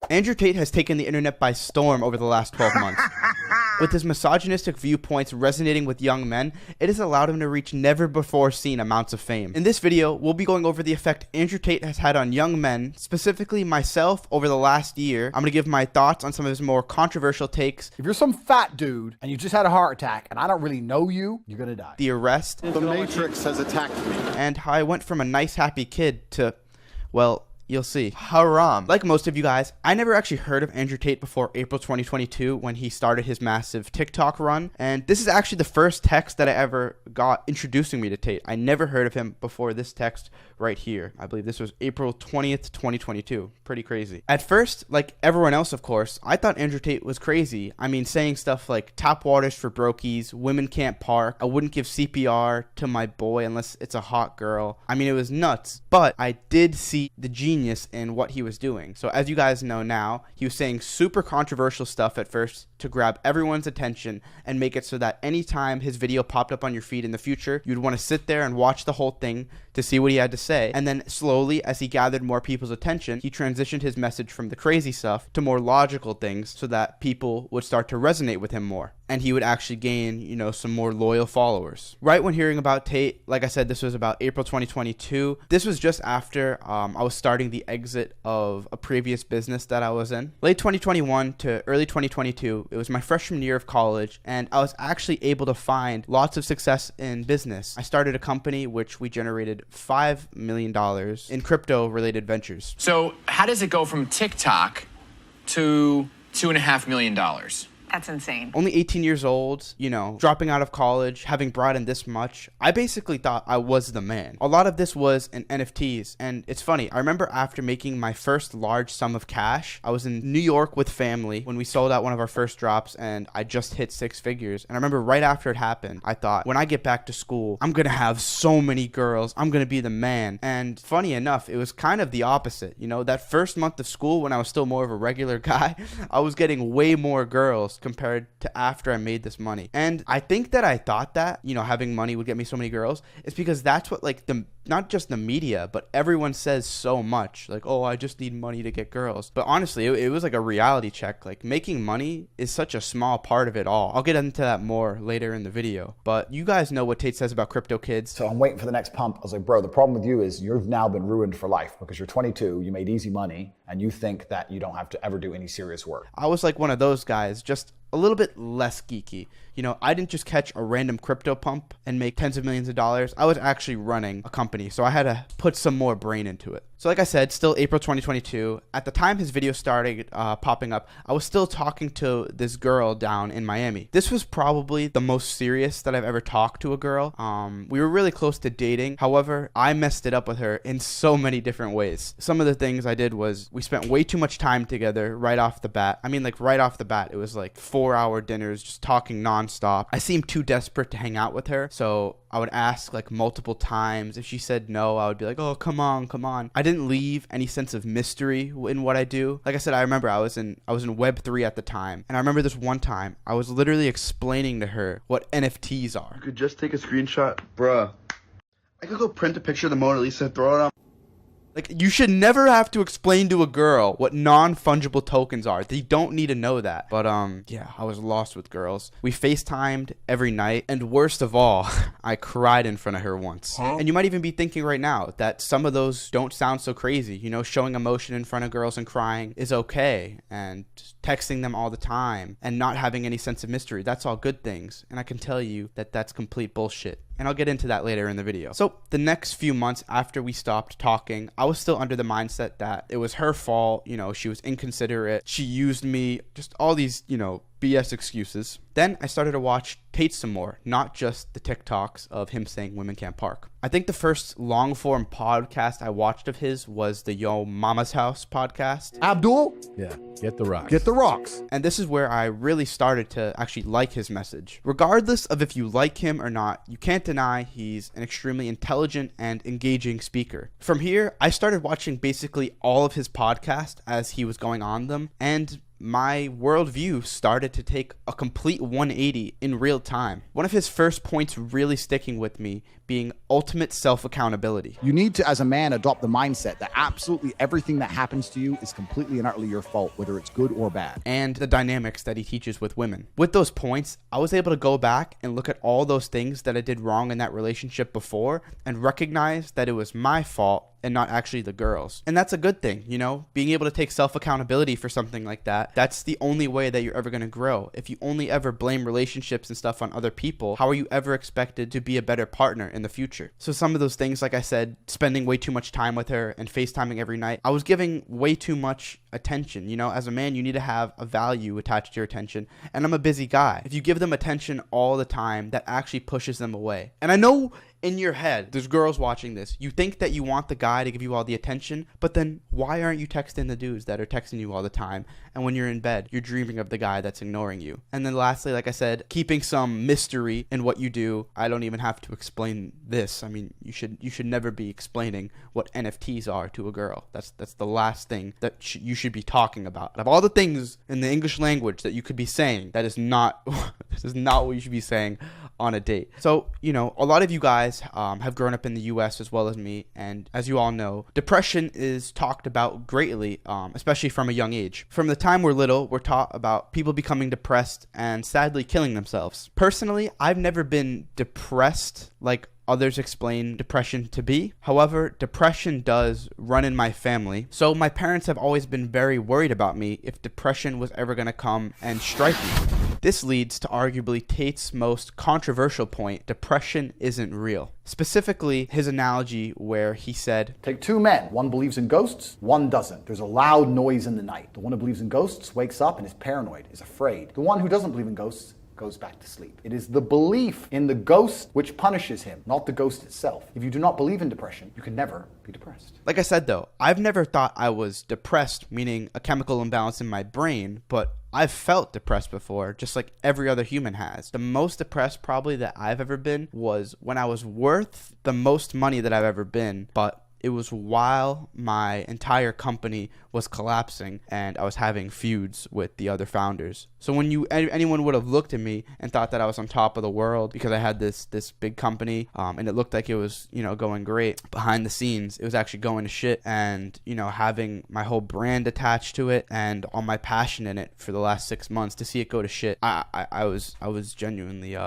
Andrew Tate has taken the internet by storm over the last 12 months. With his misogynistic viewpoints resonating with young men, it has allowed him to reach never-before-seen amounts of fame. In this video, we'll be going over the effect Andrew Tate has had on young men, specifically myself, over the last year. I'm going to give my thoughts on some of his more controversial takes. If you're some fat dude and you just had a heart attack and I don't really know you, you're going to die. The arrest. The Matrix has attacked me. And how I went from a nice, happy kid to, well, you'll see. Haram. Like most of you guys, I never actually heard of Andrew Tate before April 2022 when he started his massive TikTok run. And this is actually the first text that I ever got introducing me to Tate. I never heard of him before this text right here. I believe this was April 20th, 2022. Pretty crazy. At first, like everyone else, of course, I thought Andrew Tate was crazy. I mean, saying stuff like tap waters for brokies, women can't park, I wouldn't give CPR to my boy unless it's a hot girl. I mean, it was nuts. But I did see the genius in what he was doing. So as you guys know now, he was saying super controversial stuff at first to grab everyone's attention and make it so that anytime his video popped up on your feed in the future, you'd want to sit there and watch the whole thing to see what he had to say. And then slowly, as he gathered more people's attention, he transitioned his message from the crazy stuff to more logical things so that people would start to resonate with him more. And he would actually gain, you know, some more loyal followers. Right when hearing about Tate, like I said, this was about April 2022. This was just after I was starting the exit of a previous business that I was in. Late 2021 to early 2022, it was my freshman year of college, and I was actually able to find lots of success in business. I started a company which we generated $5 million in crypto-related ventures. So how does it go from TikTok to $2.5 million? That's insane. Only 18 years old, you know, dropping out of college, having brought in this much. I basically thought I was the man. A lot of this was in NFTs. And it's funny, I remember after making my first large sum of cash, I was in New York with family when we sold out one of our first drops and I just hit 6 figures. And I remember right after it happened, I thought, when I get back to school, I'm going to have so many girls. I'm going to be the man. And funny enough, it was kind of the opposite. You know, that first month of school when I was still more of a regular guy, I was getting way more girls compared to after I made this money. And I think that I thought that, you know, having money would get me so many girls. It's because that's what, like, not just the media, but everyone says so much. Like, oh, I just need money to get girls. But honestly, it was like a reality check. Like, making money is such a small part of it all. I'll get into that more later in the video. But you guys know what Tate says about crypto kids. So I'm waiting for the next pump. I was like, bro, the problem with you is you've now been ruined for life because you're 22, you made easy money, and you think that you don't have to ever do any serious work. I was like one of those guys, just a little bit less geeky. You know, I didn't just catch a random crypto pump and make tens of millions of dollars. I was actually running a company, so I had to put some more brain into it. So like I said, still April 2022. At the time his video started popping up, I was still talking to this girl down in Miami. This was probably the most serious that I've ever talked to a girl. We were really close to dating. However, I messed it up with her in so many different ways. Some of the things I did was we spent way too much time together right off the bat. I mean, like right off the bat, it was like 4-hour dinners, just talking nonstop. I seemed too desperate to hang out with her, so I would ask like multiple times. If she said no, I would be like, oh, come on, come on. I didn't leave any sense of mystery in what I do. Like I said, I remember I was in Web3 at the time. And I remember this one time, I was literally explaining to her what NFTs are. You could just take a screenshot. Bruh. I could go print a picture of the Mona Lisa, throw it on. Like, you should never have to explain to a girl what non-fungible tokens are. They don't need to know that. But, yeah, I was lost with girls. We FaceTimed every night. And worst of all, I cried in front of her once. And you might even be thinking right now that some of those don't sound so crazy. You know, showing emotion in front of girls and crying is okay. And texting them all the time and not having any sense of mystery. That's all good things. And I can tell you that that's complete bullshit. And I'll get into that later in the video. So the next few months after we stopped talking, I was still under the mindset that it was her fault. You know, she was inconsiderate. She used me. Just all these, you know, BS excuses. Then I started to watch Tate some more, not just the TikToks of him saying women can't park. I think the first long form podcast I watched of his was the Yo Mama's House podcast. Abdul? Yeah, get the rocks. Get the rocks. And this is where I really started to actually like his message. Regardless of if you like him or not, you can't deny he's an extremely intelligent and engaging speaker. From here, I started watching basically all of his podcasts as he was going on them, and my worldview started to take a complete 180 in real time. One of his first points really sticking with me being ultimate self-accountability. You need to, as a man, adopt the mindset that absolutely everything that happens to you is completely and utterly your fault, whether it's good or bad. And the dynamics that he teaches with women. With those points, I was able to go back and look at all those things that I did wrong in that relationship before and recognize that it was my fault and not actually the girls. And that's a good thing, you know, being able to take self-accountability for something like that. That's the only way that you're ever going to grow. If you only ever blame relationships and stuff on other people, how are you ever expected to be a better partner in the future? So some of those things, like I said, spending way too much time with her and FaceTiming every night, I was giving way too much attention. You know, as a man, you need to have a value attached to your attention. And I'm a busy guy. If you give them attention all the time, that actually pushes them away. And I know in your head, there's girls watching this. You think that you want the guy to give you all the attention, but then why aren't you texting the dudes that are texting you all the time? And when you're in bed, you're dreaming of the guy that's ignoring you. And then lastly, like I said, keeping some mystery in what you do. I don't even have to explain this. I mean, you should never be explaining what NFTs are to a girl. That's the last thing that you should be talking about. Of all the things in the English language that you could be saying, that is not this is not what you should be saying on a date. So, you know, a lot of you guys have grown up in the US as well as me, and as you all know, depression is talked about greatly, especially from a young age. From the time we're little, we're taught about people becoming depressed and sadly killing themselves. Personally, I've never been depressed like others explain depression to be. However, depression does run in my family, so my parents have always been very worried about me if depression was ever going to come and strike me. This leads to arguably Tate's most controversial point: depression isn't real. Specifically, his analogy where he said, Take two men. One believes in ghosts, one doesn't. There's a loud noise in the night. The one who believes in ghosts wakes up and is paranoid, is afraid. The one who doesn't believe in ghosts goes back to sleep. It is the belief in the ghost which punishes him, not the ghost itself. If you do not believe in depression, you can never be depressed. Like I said though, I've never thought I was depressed, meaning a chemical imbalance in my brain, but I've felt depressed before, just like every other human has. The most depressed probably that I've ever been was when I was worth the most money that I've ever been, but it was while my entire company was collapsing and I was having feuds with the other founders. So when anyone would have looked at me and thought that I was on top of the world because I had this big company, and it looked like it was, you know, going great, behind the scenes it was actually going to shit. And, you know, having my whole brand attached to it and all my passion in it for the last 6 months, to see it go to shit, I was genuinely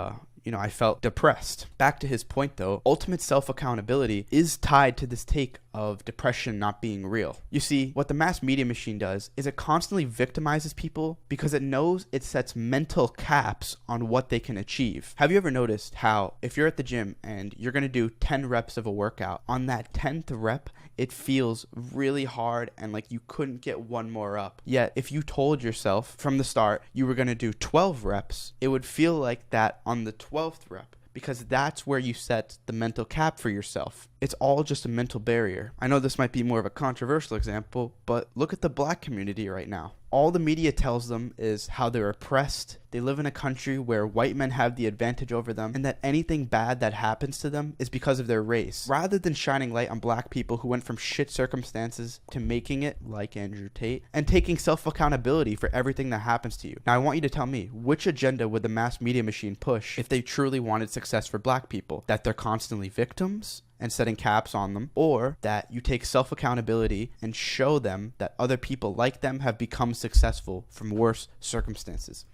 I felt depressed. Back to his point though, ultimate self-accountability is tied to this take of depression not being real. You see, what the mass media machine does is it constantly victimizes people because it knows it sets mental caps on what they can achieve. Have you ever noticed how if you're at the gym and you're going to do 10 reps of a workout, on that 10th rep, it feels really hard and like you couldn't get one more up. Yet, if you told yourself from the start you were going to do 12 reps, it would feel like that on the 12th rep, because that's where you set the mental cap for yourself. It's all just a mental barrier. I know this might be more of a controversial example, but look at the black community right now. All the media tells them is how they're oppressed. They live in a country where white men have the advantage over them, and that anything bad that happens to them is because of their race. Rather than shining light on black people who went from shit circumstances to making it, like Andrew Tate, and taking self-accountability for everything that happens to you. Now I want you to tell me, which agenda would the mass media machine push if they truly wanted success for black people? That they're constantly victims and setting caps on them, or that you take self-accountability and show them that other people like them have become successful from worse circumstances?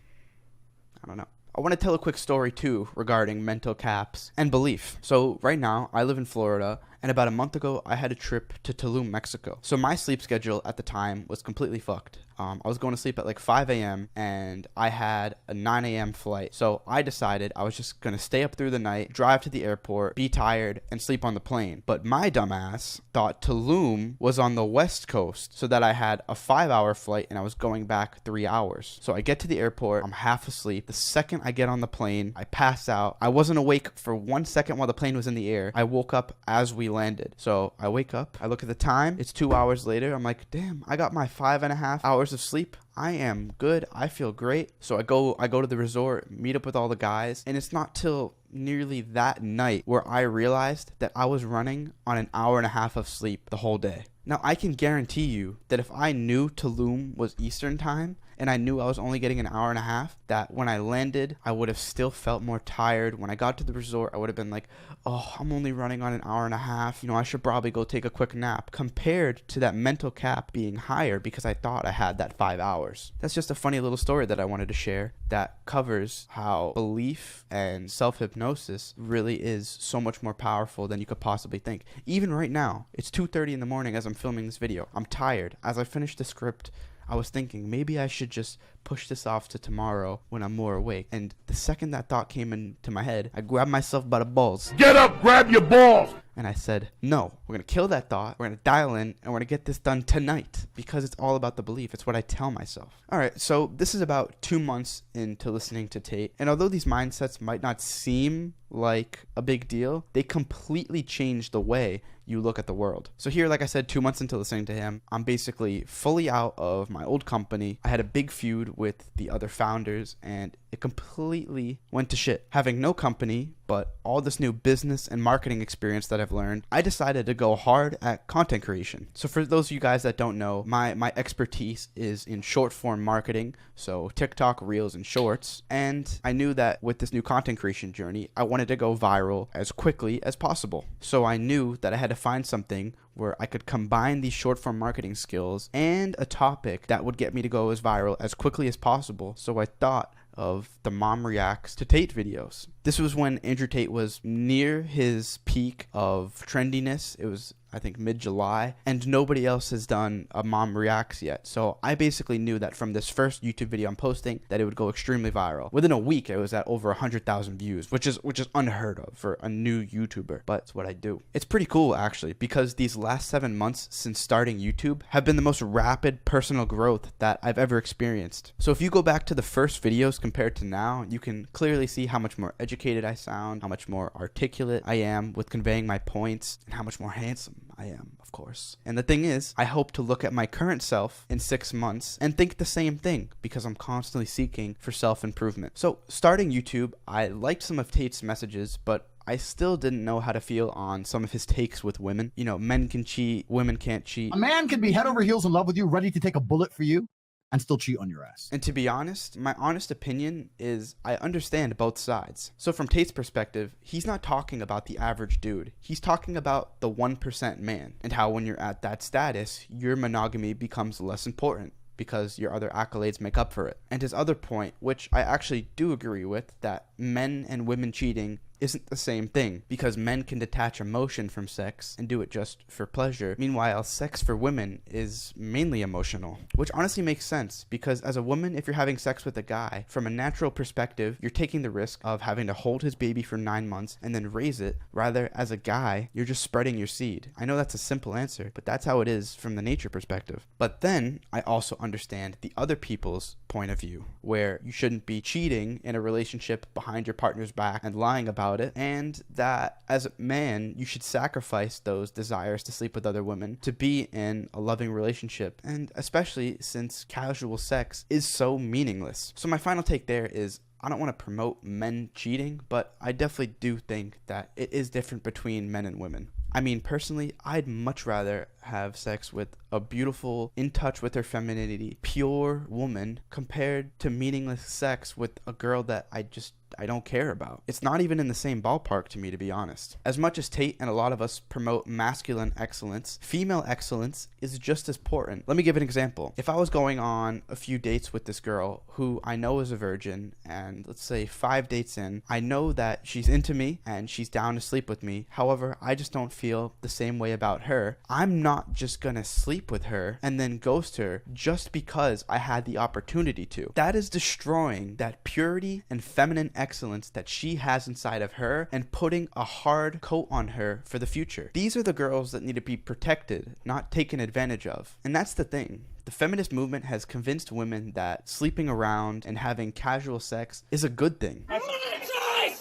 I don't know. I want to tell a quick story too regarding mental caps and belief. So right now I live in Florida, and about a month ago I had a trip to Tulum, Mexico. So my sleep schedule at the time was completely fucked. I was going to sleep at like 5 a.m. and I had a 9 a.m. flight. So I decided I was just going to stay up through the night, drive to the airport, be tired, and sleep on the plane. But my dumbass thought Tulum was on the west coast, so that I had a 5-hour flight and I was going back 3 hours. So I get to the airport, I'm half asleep. The second I get on the plane, I pass out. I wasn't awake for 1 second while the plane was in the air. I woke up as we landed. So I wake up, I look at the time, it's 2 hours later. I'm like, damn, I got my 5.5 hours of sleep. I am good. I feel great. So I go to the resort, meet up with all the guys, and it's not till nearly that night where I realized that I was running on an hour and a half of sleep the whole day. Now, I can guarantee you that if I knew Tulum was Eastern time, and I knew I was only getting an hour and a half, that when I landed, I would have still felt more tired. When I got to the resort, I would have been like, oh, I'm only running on an hour and a half. You know, I should probably go take a quick nap, compared to that mental cap being higher because I thought I had that 5 hours. That's just a funny little story that I wanted to share that covers how belief and self-hypnosis really is so much more powerful than you could possibly think. Even right now, it's 2:30 in the morning as I'm filming this video. I'm tired. As I finished the script, I was thinking maybe I should just push this off to tomorrow when I'm more awake. And the second that thought came into my head, I grabbed myself by the balls. Get up, grab your balls! And I said, no, we're going to kill that thought. We're going to dial in and we're going to get this done tonight, because it's all about the belief. It's what I tell myself. All right, so this is about 2 months into listening to Tate. And although these mindsets might not seem like a big deal, they completely change the way you look at the world. So here, like I said, 2 months into listening to him, I'm basically fully out of my old company. I had a big feud with the other founders and it completely went to shit. Having no company, but all this new business and marketing experience that I've learned, I decided to go hard at content creation. So for those of you guys that don't know, my expertise is in short form marketing, so TikTok, Reels, and Shorts. And I knew that with this new content creation journey, I wanted to go viral as quickly as possible. So I knew that I had to find something where I could combine these short form marketing skills and a topic that would get me to go as viral as quickly as possible. So I thought of the Mom Reacts to Tate videos. This was when Andrew Tate was near his peak of trendiness. It was, I think, mid-July, and nobody else has done a Mom Reacts yet. So I basically knew that from this first YouTube video I'm posting that it would go extremely viral. Within a week, it was at over 100,000 views, which is unheard of for a new YouTuber, but it's what I do. It's pretty cool, actually, because these last 7 months since starting YouTube have been the most rapid personal growth that I've ever experienced. So if you go back to the first videos compared to now, you can clearly see how much more educated I sound, how much more articulate I am with conveying my points, and how much more handsome I am, of course. And the thing is, I hope to look at my current self in 6 months and think the same thing, because I'm constantly seeking for self-improvement. So starting YouTube, I liked some of Tate's messages, but I still didn't know how to feel on some of his takes with women. You know, men can cheat, women can't cheat. A man can be head over heels in love with you, ready to take a bullet for you, and still cheat on your ass. And to be honest, my honest opinion is I understand both sides. So from Tate's perspective, he's not talking about the average dude. He's talking about the 1% man, and how when you're at that status, your monogamy becomes less important, because your other accolades make up for it. And his other point, which I actually do agree with, that men and women cheating isn't the same thing, because men can detach emotion from sex and do it just for pleasure. Meanwhile, sex for women is mainly emotional, which honestly makes sense, because as a woman, if you're having sex with a guy, from a natural perspective, you're taking the risk of having to hold his baby for 9 months and then raise it. Rather, as a guy, you're just spreading your seed. I know that's a simple answer, but that's how it is from the nature perspective. But then I also understand the other people's point of view, where you shouldn't be cheating in a relationship behind your partner's back and lying about it, and that as a man you should sacrifice those desires to sleep with other women to be in a loving relationship, and especially since casual sex is so meaningless. So my final take there is, I don't want to promote men cheating, but I definitely do think that it is different between men and women. I mean, personally, I'd much rather have sex with a beautiful, in touch with her femininity, pure woman, compared to meaningless sex with a girl that I don't care about. It's not even in the same ballpark to me, to be honest. As much as Tate and a lot of us promote masculine excellence, female excellence is just as important. Let me give an example. If I was going on a few dates with this girl who I know is a virgin, and let's say 5 dates in, I know that she's into me and she's down to sleep with me. However, I just don't feel the same way about her. I'm not just gonna sleep with her and then ghost her just because I had the opportunity to. That is destroying that purity and feminine excellence that she has inside of her and putting a hard coat on her for the future. These are the girls that need to be protected, not taken advantage of. And that's the thing. The feminist movement has convinced women that sleeping around and having casual sex is a good thing. My choice!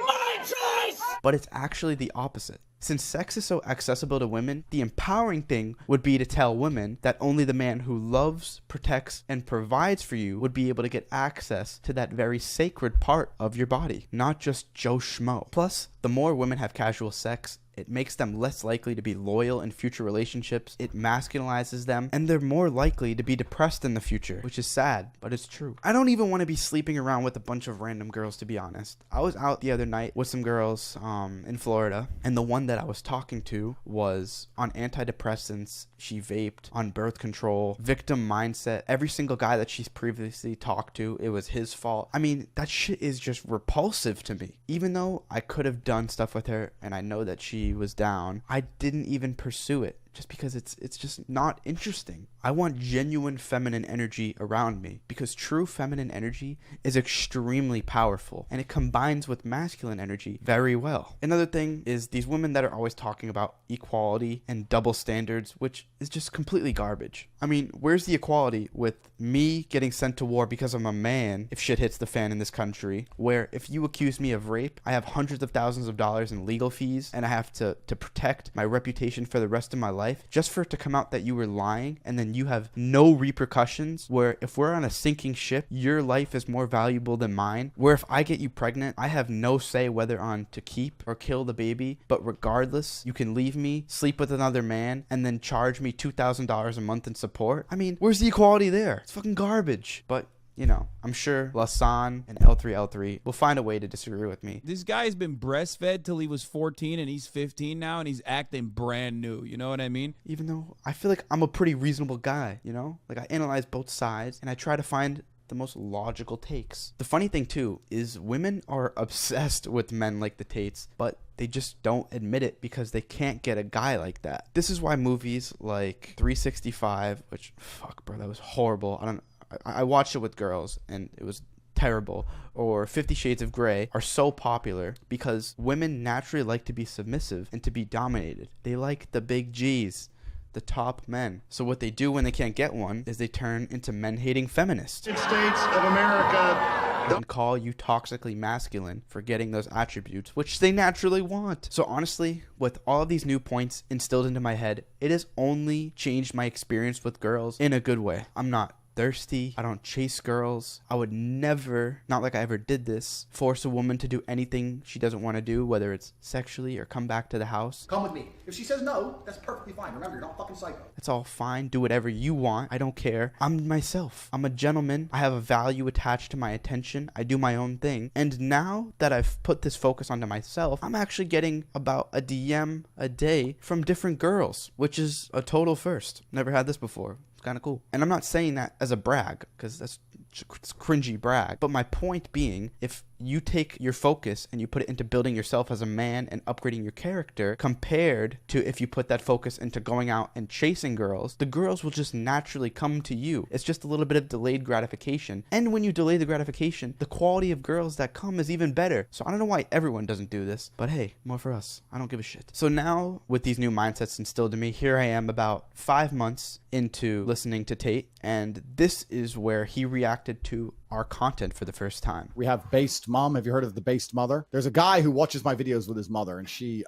My choice! But it's actually the opposite. Since sex is so accessible to women, the empowering thing would be to tell women that only the man who loves, protects, and provides for you would be able to get access to that very sacred part of your body, not just Joe Schmo. Plus, the more women have casual sex, it makes them less likely to be loyal in future relationships, it masculinizes them, and they're more likely to be depressed in the future, which is sad, but it's true. I don't even want to be sleeping around with a bunch of random girls, to be honest. I was out the other night with some girls in Florida, and the one that I was talking to was on antidepressants, she vaped, on birth control, victim mindset. Every single guy that she's previously talked to, it was his fault. I mean, that shit is just repulsive to me. Even though I could have done stuff with her, and I know that she was down, I didn't even pursue it just because it's just not interesting. I want genuine feminine energy around me because true feminine energy is extremely powerful and it combines with masculine energy very well. Another thing is these women that are always talking about equality and double standards, which is just completely garbage. I mean, where's the equality with me getting sent to war because I'm a man if shit hits the fan in this country, where if you accuse me of rape, I have hundreds of thousands of dollars in legal fees and I have to protect my reputation for the rest of my life just for it to come out that you were lying, and then you have no repercussions, where if we're on a sinking ship, your life is more valuable than mine, where if I get you pregnant, I have no say whether on to keep or kill the baby, but regardless, you can leave me, sleep with another man, and then charge me $2,000 a month in support. I mean, where's the equality there? It's fucking garbage. But you know, I'm sure Lasan and L3L3 will find a way to disagree with me. This guy's been breastfed till he was 14 and he's 15 now and he's acting brand new. You know what I mean? Even though I feel like I'm a pretty reasonable guy, you know? Like I analyze both sides and I try to find the most logical takes. The funny thing too is women are obsessed with men like the Tates, but they just don't admit it because they can't get a guy like that. This is why movies like 365, which fuck bro, that was horrible. I watched it with girls and it was terrible, or 50 Shades of Grey are so popular because women naturally like to be submissive and to be dominated. They like the big G's, the top men. So what they do when they can't get one is they turn into men-hating feminists. United States of America. And call you toxically masculine for getting those attributes, which they naturally want. So honestly, with all of these new points instilled into my head, it has only changed my experience with girls in a good way. I'm not thirsty. I don't chase girls. I would never, not like I ever did this, force a woman to do anything she doesn't want to do, whether it's sexually or come back to the house. Come with me. If she says no, that's perfectly fine. Remember, you're not fucking psycho. It's all fine. Do whatever you want. I don't care. I'm myself. I'm a gentleman. I have a value attached to my attention. I do my own thing. And now that I've put this focus onto myself, I'm actually getting about a DM a day from different girls, which is a total first. Never had this before. It's kind of cool. And I'm not saying that as a brag, because that's cringy brag. But my point being, if you take your focus and you put it into building yourself as a man and upgrading your character, compared to if you put that focus into going out and chasing girls, the girls will just naturally come to you. It's just a little bit of delayed gratification. And when you delay the gratification, the quality of girls that come is even better. So I don't know why everyone doesn't do this, but hey, more for us. I don't give a shit. So now, with these new mindsets instilled in me, here I am about 5 months into listening to Tate, and this is where he reacted to our content for the first time. We have Based Mom. Have you heard of the Based Mother? There's a guy who watches my videos with his mother, and she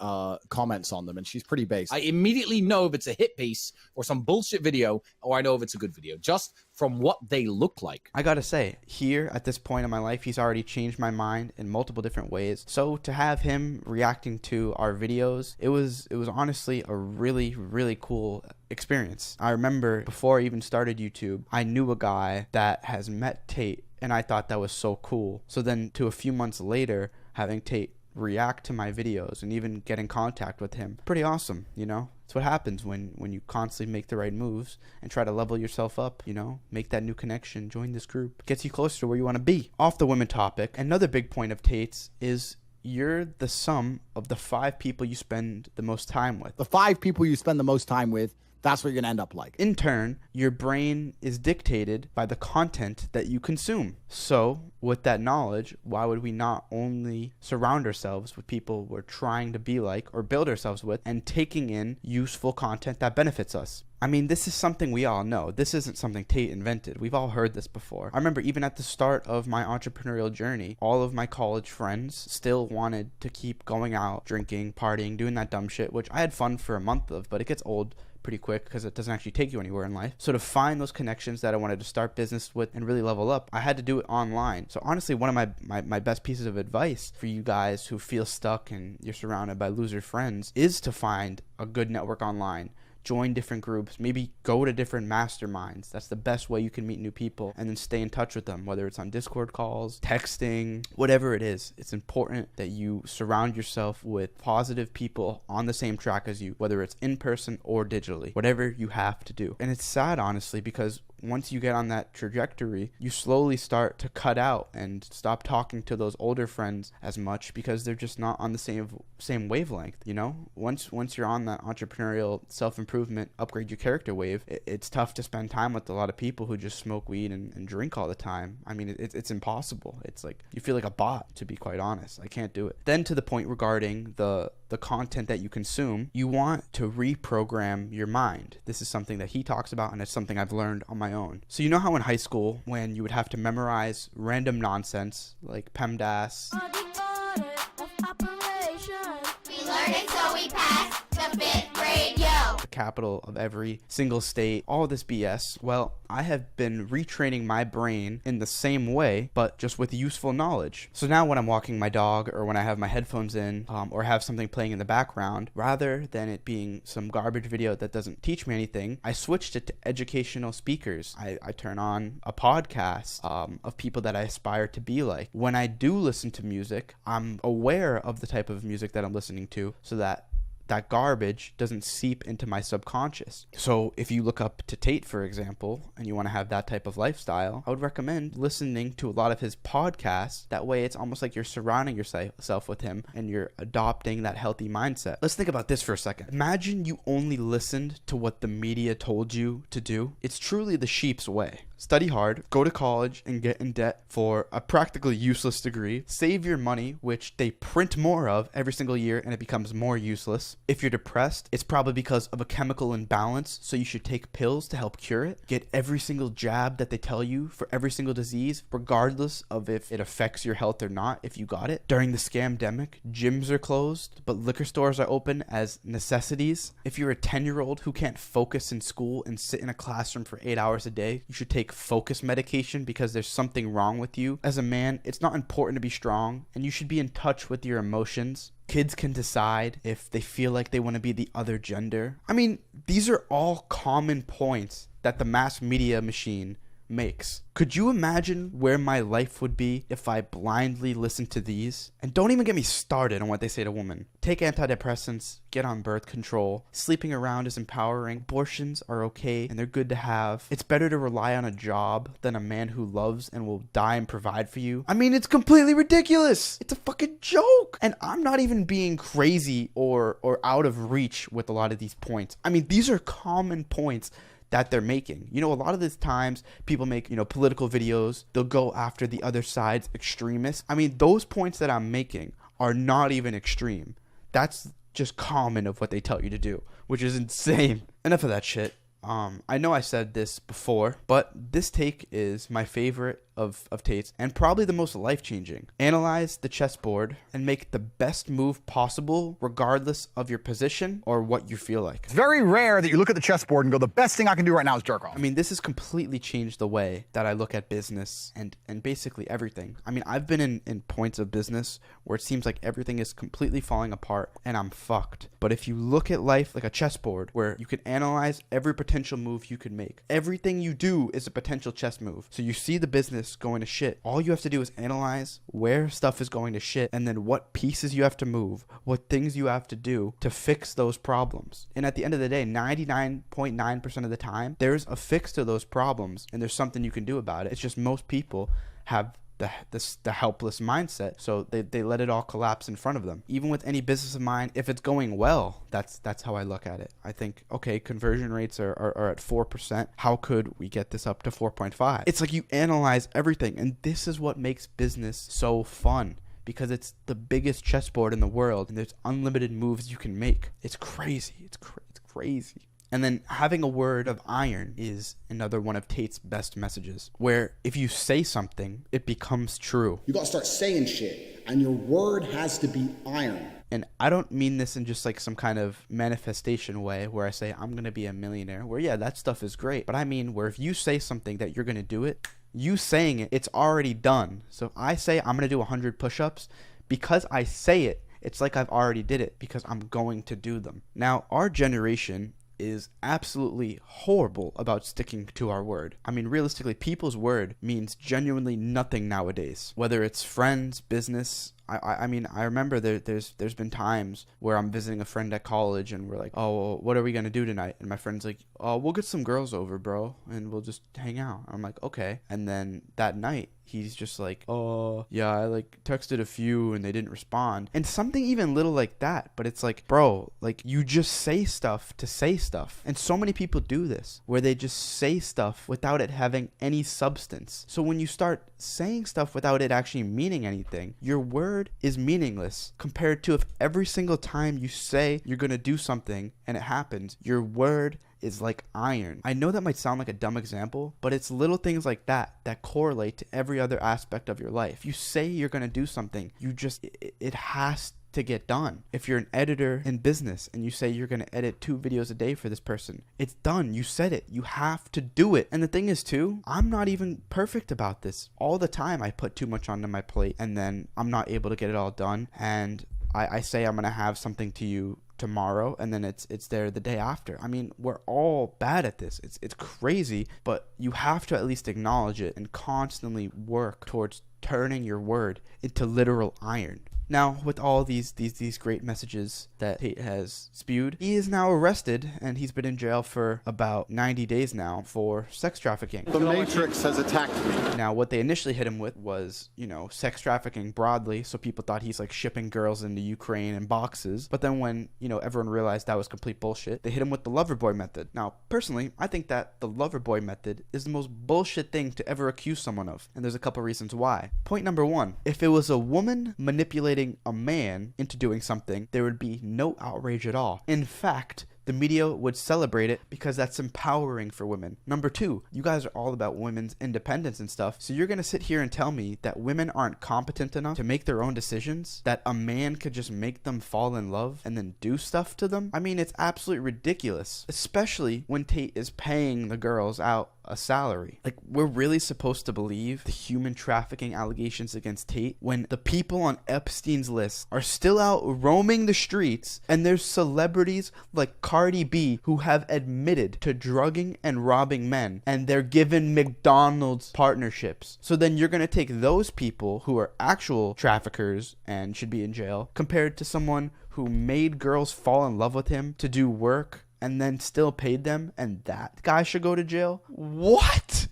comments on them, and she's pretty based. I immediately know if it's a hit piece or some bullshit video, or I know if it's a good video, just from what they look like. I gotta say, here at this point in my life, he's already changed my mind in multiple different ways. So to have him reacting to our videos, it was honestly a really, really cool experience. I remember before I even started YouTube, I knew a guy that has met Tate, and I thought that was so cool. So then to a few months later, having Tate react to my videos and even get in contact with him, pretty awesome, you know? It's what happens when you constantly make the right moves and try to level yourself up, you know? Make that new connection, join this group. Gets you closer to where you want to be. Off the women topic, another big point of Tate's is you're the sum of the 5 people you spend the most time with. The 5 people you spend the most time with, that's what you're going to end up like. In turn, your brain is dictated by the content that you consume. So, with that knowledge, why would we not only surround ourselves with people we're trying to be like or build ourselves with and taking in useful content that benefits us? I mean, this is something we all know. This isn't something Tate invented. We've all heard this before. I remember even at the start of my entrepreneurial journey, all of my college friends still wanted to keep going out, drinking, partying, doing that dumb shit, which I had fun for a month of, but it gets old pretty quick because it doesn't actually take you anywhere in life. So to find those connections that I wanted to start business with and really level up, I had to do it online. So honestly, one of my best pieces of advice for you guys who feel stuck and you're surrounded by loser friends is to find a good network online. Join different groups, maybe go to different masterminds. That's the best way you can meet new people, and then stay in touch with them, whether it's on Discord calls, texting, whatever it is. It's important that you surround yourself with positive people on the same track as you, whether it's in person or digitally, whatever you have to do. And it's sad, honestly, because once you get on that trajectory, you slowly start to cut out and stop talking to those older friends as much because they're just not on the same wavelength, you know? Once you're on that entrepreneurial self-improvement, upgrade your character wave, it's tough to spend time with a lot of people who just smoke weed and drink all the time. I mean, it's impossible. It's like, you feel like a bot, to be quite honest. I can't do it. Then to the point regarding the content that you consume, you want to reprogram your mind. This is something that he talks about, and it's something I've learned on my own. So you know how in high school, when you would have to memorize random nonsense, like PEMDAS, we learn it so we pass the 5th grade, yo. the capital of every single state, all this BS. Well, I have been retraining my brain in the same way, but just with useful knowledge. So now when I'm walking my dog, or when I have my headphones in, or have something playing in the background, rather than it being some garbage video that doesn't teach me anything, I switched it to educational speakers. I turn on a podcast of people that I aspire to be like. When I do listen to music, I'm aware of the type of music that I'm listening to, so that garbage doesn't seep into my subconscious. So if you look up to Tate, for example, and you want to have that type of lifestyle, I would recommend listening to a lot of his podcasts. That way it's almost like you're surrounding yourself with him and you're adopting that healthy mindset. Let's think about this for a second. Imagine you only listened to what the media told you to do. It's truly the sheep's way. Study hard, go to college, and get in debt for a practically useless degree. Save your money, which they print more of every single year, and it becomes more useless. If you're depressed, it's probably because of a chemical imbalance, so you should take pills to help cure it. Get every single jab that they tell you for every single disease, regardless of if it affects your health or not, if you got it. During the scamdemic, gyms are closed, but liquor stores are open as necessities. If you're a 10-year-old who can't focus in school and sit in a classroom for 8 hours a day, you should take focus medication because there's something wrong with you. As a man, it's not important to be strong, and you should be in touch with your emotions. Kids can decide if they feel like they want to be the other gender. I mean, these are all common points that the mass media machine makes. Could you imagine where my life would be if I blindly listened to these? And don't even get me started on what they say to women. Take antidepressants, get on birth control, sleeping around is empowering, abortions are okay and they're good to have. It's better to rely on a job than a man who loves and will die and provide for you. I mean, it's completely ridiculous. It's a fucking joke. And I'm not even being crazy or out of reach with a lot of these points. I mean, these are common points that they're making. You know, a lot of the times people make, political videos, they'll go after the other side's extremists. I mean, those points that I'm making are not even extreme. That's just common of what they tell you to do, which is insane. Enough of that shit. I know I said this before, but this take is my favorite of Tate's and probably the most life-changing. Analyze the chessboard and make the best move possible regardless of your position or what you feel like. It's very rare that you look at the chessboard and go, the best thing I can do right now is jerk off. I mean, this has completely changed the way that I look at business and basically everything. I mean, I've been in points of business where it seems like everything is completely falling apart and I'm fucked. But if you look at life like a chessboard where you can analyze every potential move you could make, everything you do is a potential chess move. So you see the business going to shit. All you have to do is analyze where stuff is going to shit and then what pieces you have to move, what things you have to do to fix those problems. And at the end of the day, 99.9% of the time, there's a fix to those problems and there's something you can do about it. It's just most people have the helpless mindset, so they let it all collapse in front of them. Even with any business of mine, if it's going well, that's how I look at it. I think, okay, conversion rates are at 4%. How could we get this up to 4.5? It's like you analyze everything, and this is what makes business so fun. Because it's the biggest chessboard in the world, and there's unlimited moves you can make. It's crazy. It's crazy. And then having a word of iron is another one of Tate's best messages, where if you say something, it becomes true. You gotta start saying shit, and your word has to be iron. And I don't mean this in just like some kind of manifestation way where I say I'm going to be a millionaire, where yeah, that stuff is great. But I mean where if you say something that you're going to do it, you saying it, it's already done. So if I say I'm going to do 100 push-ups, because I say it, it's like I've already did it because I'm going to do them. Now, our generation is absolutely horrible about sticking to our word. I mean, realistically, people's word means genuinely nothing nowadays. Whether it's friends, business, I mean, I remember there's been times where I'm visiting a friend at college and we're like, oh, well, what are we going to do tonight? And my friend's like, oh, we'll get some girls over, bro, and we'll just hang out. I'm like, okay. And then that night, he's just like, oh, yeah, I like texted a few and they didn't respond. And something even little like that. But it's like, bro, like you just say stuff to say stuff. And so many people do this where they just say stuff without it having any substance. So when you start saying stuff without it actually meaning anything, your word is meaningless compared to if every single time you say you're going to do something and it happens, your word is like iron. I know that might sound like a dumb example, but it's little things like that that correlate to every other aspect of your life. If you say you're going to do something, it has to get done. If you're an editor in business and you say you're going to edit 2 videos a day for this person, it's done. You said it. You have to do it. And the thing is too, I'm not even perfect about this. All the time I put too much onto my plate and then I'm not able to get it all done. And I say I'm going to have something to you tomorrow and then it's there the day after. I mean, we're all bad at this. It's crazy, but you have to at least acknowledge it and constantly work towards turning your word into literal iron. Now, with all these great messages that Tate has spewed, he is now arrested and he's been in jail for about 90 days now for sex trafficking. The Matrix has attacked me. Now, what they initially hit him with was, sex trafficking broadly, so people thought he's like shipping girls into Ukraine in boxes. But then when, everyone realized that was complete bullshit, they hit him with the lover boy method. Now, personally, I think that the lover boy method is the most bullshit thing to ever accuse someone of. And there's a couple reasons why. Point number 1, if it was a woman manipulating a man into doing something, there would be no outrage at all. In fact, the media would celebrate it because that's empowering for women. Number 2, you guys are all about women's independence and stuff, so you're going to sit here and tell me that women aren't competent enough to make their own decisions? That a man could just make them fall in love and then do stuff to them? I mean, it's absolutely ridiculous, especially when Tate is paying the girls out a salary. Like, we're really supposed to believe the human trafficking allegations against Tate when the people on Epstein's list are still out roaming the streets and there's celebrities like Cardi B who have admitted to drugging and robbing men and they're given McDonald's partnerships. So then you're going to take those people who are actual traffickers and should be in jail compared to someone who made girls fall in love with him to do work and then still paid them, and that guy should go to jail? What?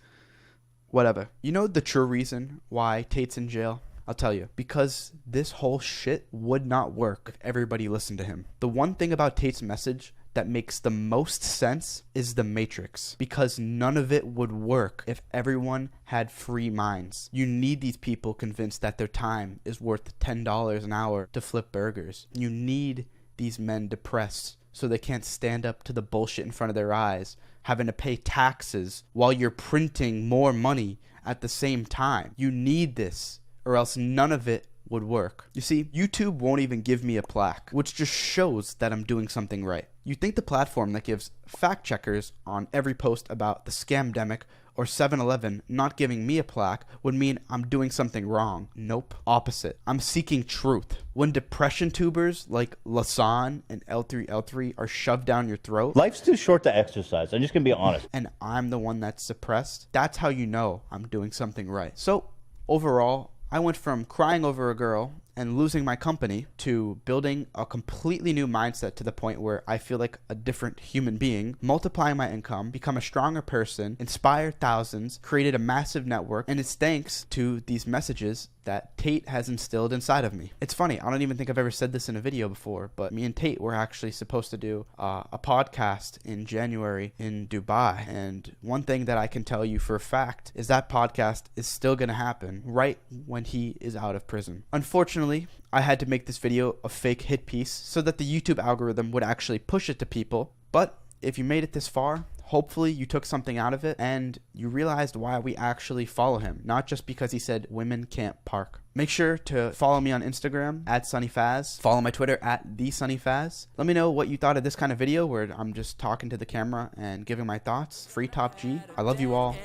Whatever. You know the true reason why Tate's in jail? I'll tell you. Because this whole shit would not work if everybody listened to him. The one thing about Tate's message that makes the most sense is the Matrix, because none of it would work if everyone had free minds. You need these people convinced that their time is worth $10 an hour to flip burgers. You need these men depressed so they can't stand up to the bullshit in front of their eyes, having to pay taxes while you're printing more money at the same time. You need this, or else none of it would work. You see, YouTube won't even give me a plaque, which just shows that I'm doing something right. You'd think the platform that gives fact checkers on every post about the scamdemic or 7-Eleven not giving me a plaque would mean I'm doing something wrong. Nope. Opposite. I'm seeking truth. When depression tubers like Lasan and L3L3 are shoved down your throat, life's too short to exercise. I'm just gonna be honest. And I'm the one that's suppressed, that's how you know I'm doing something right. So, overall, I went from crying over a girl and losing my company to building a completely new mindset to the point where I feel like a different human being, multiplying my income, become a stronger person, inspired thousands, created a massive network, and it's thanks to these messages that Tate has instilled inside of me. It's funny, I don't even think I've ever said this in a video before, but me and Tate were actually supposed to do a podcast in January in Dubai, and one thing that I can tell you for a fact is that podcast is still going to happen right when he is out of prison. Unfortunately, I had to make this video a fake hit piece so that the YouTube algorithm would actually push it to people, but if you made it this far, hopefully you took something out of it and you realized why we actually follow him, not just because he said women can't park. Make sure to follow me on Instagram @sunnyfaz. Follow my Twitter @thesunnyfaz. Let me know what you thought of this kind of video where I'm just talking to the camera and giving my thoughts. Free Top G. I love you all.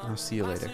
I'll see you later.